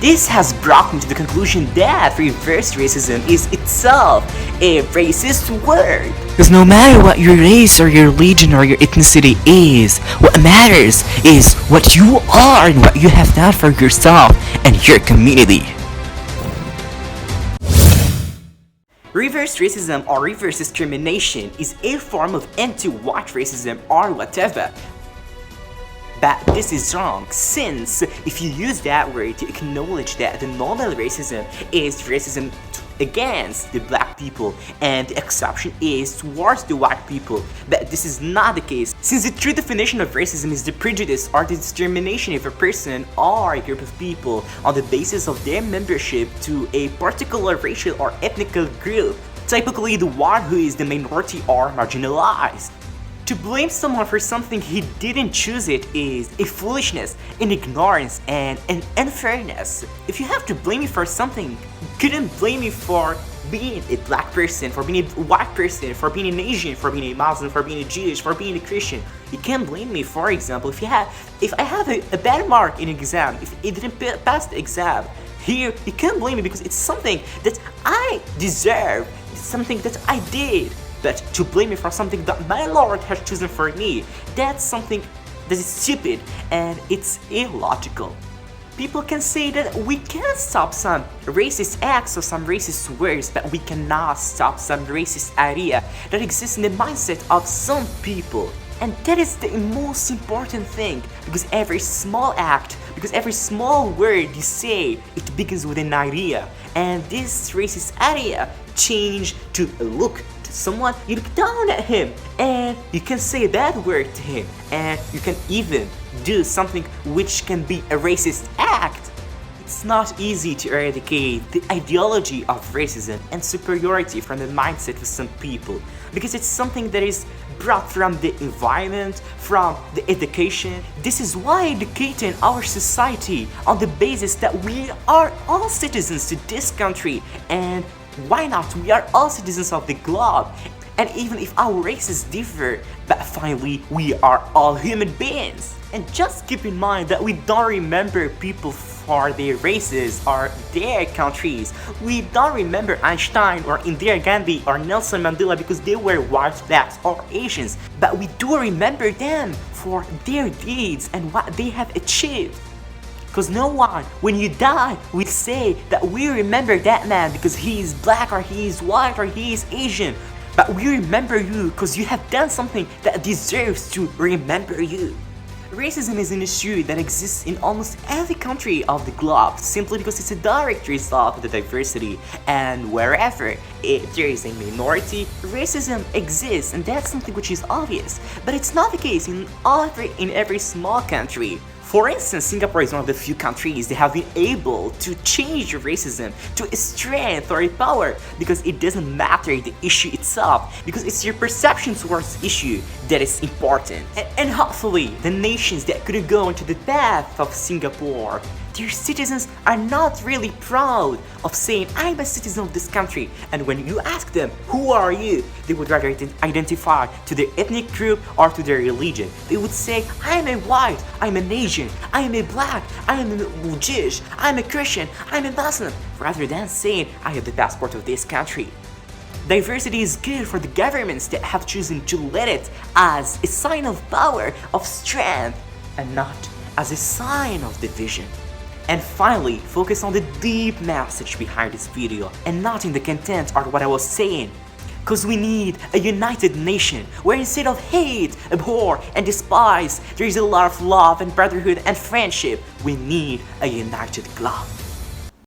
This has brought me to the conclusion that reverse racism is itself a racist word. Because no matter what your race or your religion or your ethnicity is, what matters is what you are and what you have done for yourself and your community. Reverse racism or reverse discrimination is a form of anti-white racism or whatever. But this is wrong, since if you use that word to acknowledge that the normal racism is racism against the black people and the exception is towards the white people. But this is not the case, since the true definition of racism is the prejudice or the discrimination of a person or a group of people on the basis of their membership to a particular racial or ethnic group, typically the one who is the minority or marginalized. To blame someone for something he didn't choose it is a foolishness, an ignorance, and an unfairness. If you have to blame me for something, you couldn't blame me for being a black person, for being a white person, for being an Asian, for being a Muslim, for being a Jewish, for being a Christian. You can't blame me, for example, if I have a bad mark in an exam, if it didn't pass the exam. Here, you can't blame me because it's something that I deserve, it's something that I did. But to blame me for something that my Lord has chosen for me, that's something that is stupid and it's illogical. People can say that we can stop some racist acts or some racist words, but we cannot stop some racist idea that exists in the mindset of some people. And that is the most important thing, because every small act, because every small word you say, it begins with an idea. And this racist idea change to a look. Someone, you look down at him and you can say a bad word to him, and you can even do something which can be a racist act. It's not easy to eradicate the ideology of racism and superiority from the mindset of some people, because it's something that is brought from the environment, from the education. This is why educating our society on the basis that we are all citizens to this country, and why not? We are all citizens of the globe, and even if our races differ, but finally we are all human beings. And just keep in mind that we don't remember people for their races or their countries. We don't remember Einstein or Indira Gandhi or Nelson Mandela because they were white, blacks or Asians, but we do remember them for their deeds and what they have achieved. Because no one, when you die, will say that we remember that man because he is black or he is white or he is Asian. But we remember you because you have done something that deserves to remember you. Racism is an issue that exists in almost every country of the globe simply because it's a direct result of the diversity, and wherever there is a minority, racism exists, and that's something which is obvious. But it's not the case in every small country. For instance, Singapore is one of the few countries that have been able to change racism to a strength or a power, because it doesn't matter the issue itself, because it's your perception towards the issue that is important. And hopefully, the nations that couldn't go into the path of Singapore, their citizens are not really proud of saying, I'm a citizen of this country. And when you ask them, who are you? They would rather identify to their ethnic group or to their religion. They would say, I am a white, I'm an Asian, I am a black, I am a Jewish, I am a Christian, I am a Muslim, rather than saying, I have the passport of this country. Diversity is good for the governments that have chosen to let it as a sign of power, of strength, and not as a sign of division. And finally, focus on the deep message behind this video and not in the content or what I was saying. Cause we need a united nation where instead of hate, abhor, and despise, there is a lot of love and brotherhood and friendship. We need a united globe.